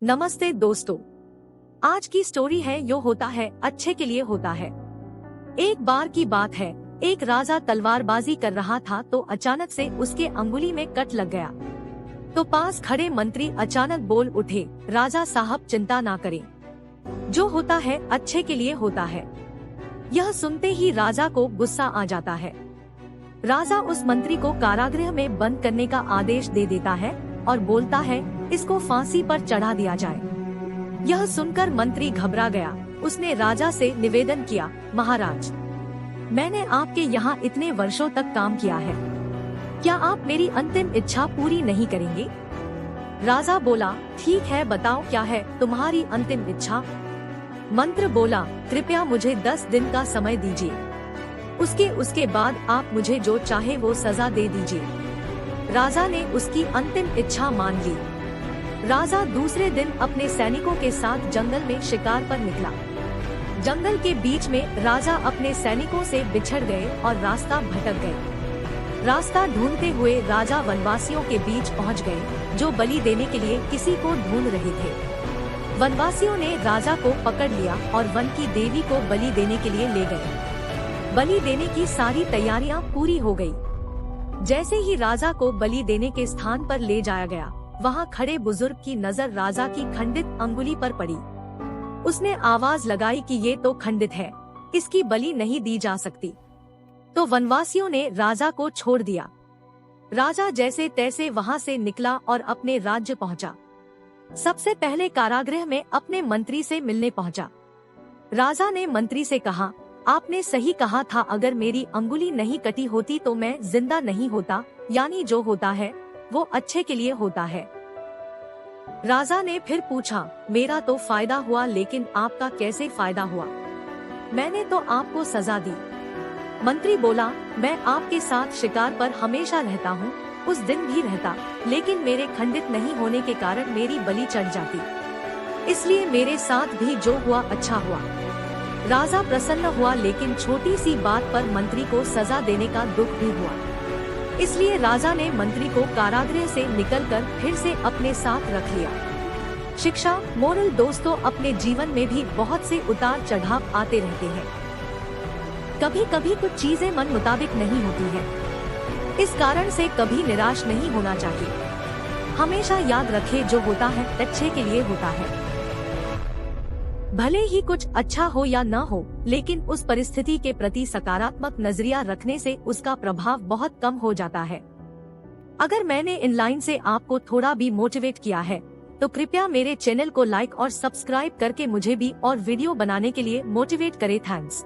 नमस्ते दोस्तों, आज की स्टोरी है यो होता है अच्छे के लिए होता है। एक बार की बात है, एक राजा तलवारबाजी कर रहा था तो अचानक से उसके अंगुली में कट लग गया। तो पास खड़े मंत्री अचानक बोल उठे, राजा साहब चिंता ना करें, जो होता है अच्छे के लिए होता है। यह सुनते ही राजा को गुस्सा आ जाता है। राजा उस मंत्री को कारागृह में बंद करने का आदेश दे देता है और बोलता है, इसको फांसी पर चढ़ा दिया जाए। यह सुनकर मंत्री घबरा गया। उसने राजा से निवेदन किया, महाराज, मैंने आपके यहाँ इतने वर्षों तक काम किया है, क्या आप मेरी अंतिम इच्छा पूरी नहीं करेंगे? राजा बोला, ठीक है, बताओ क्या है तुम्हारी अंतिम इच्छा? मंत्री बोला, कृपया मुझे 10 दिन का समय दीजिए, उसके बाद आप मुझे जो चाहे वो सजा दे दीजिए। राजा ने उसकी अंतिम इच्छा मान ली। राजा दूसरे दिन अपने सैनिकों के साथ जंगल में शिकार पर निकला। जंगल के बीच में राजा अपने सैनिकों से बिछड़ गए और रास्ता भटक गए। रास्ता ढूंढते हुए राजा वनवासियों के बीच पहुंच गए, जो बलि देने के लिए किसी को ढूंढ रहे थे। वनवासियों ने राजा को पकड़ लिया और वन की देवी को बलि देने के लिए ले गए। बलि देने की सारी तैयारियां पूरी हो गई। जैसे ही राजा को बलि देने के स्थान पर ले जाया गया, वहां खड़े बुजुर्ग की नजर राजा की खंडित अंगुली पर पड़ी। उसने आवाज लगाई कि ये तो खंडित है, इसकी बलि नहीं दी जा सकती। तो वनवासियों ने राजा को छोड़ दिया। राजा जैसे तैसे वहां से निकला और अपने राज्य पहुंचा। सबसे पहले कारागृह में अपने मंत्री से मिलने पहुंचा। राजा ने मंत्री से कहा, आपने सही कहा था, अगर मेरी अंगुली नहीं कटी होती तो मैं जिंदा नहीं होता, यानी जो होता है वो अच्छे के लिए होता है। राजा ने फिर पूछा, मेरा तो फायदा हुआ, लेकिन आपका कैसे फायदा हुआ? मैंने तो आपको सजा दी। मंत्री बोला, मैं आपके साथ शिकार पर हमेशा रहता हूँ, उस दिन भी रहता, लेकिन मेरे खंडित नहीं होने के कारण मेरी बलि चढ़ जाती, इसलिए मेरे साथ भी जो हुआ अच्छा हुआ। राजा प्रसन्न हुआ, लेकिन छोटी सी बात पर मंत्री को सजा देने का दुख भी हुआ। इसलिए राजा ने मंत्री को कारागृह से निकलकर फिर से अपने साथ रख लिया। शिक्षा, मोरल दोस्तों, अपने जीवन में भी बहुत से उतार चढ़ाव आते रहते हैं। कभी कभी कुछ चीजें मन मुताबिक नहीं होती हैं। इस कारण से कभी निराश नहीं होना चाहिए। हमेशा याद रखें, जो होता है अच्छे के लिए होता है। भले ही कुछ अच्छा हो या न हो, लेकिन उस परिस्थिति के प्रति सकारात्मक नजरिया रखने से उसका प्रभाव बहुत कम हो जाता है। अगर मैंने इन लाइन से आपको थोड़ा भी मोटिवेट किया है, तो कृपया मेरे चैनल को लाइक और सब्सक्राइब करके मुझे भी और वीडियो बनाने के लिए मोटिवेट करें। थैंक्स।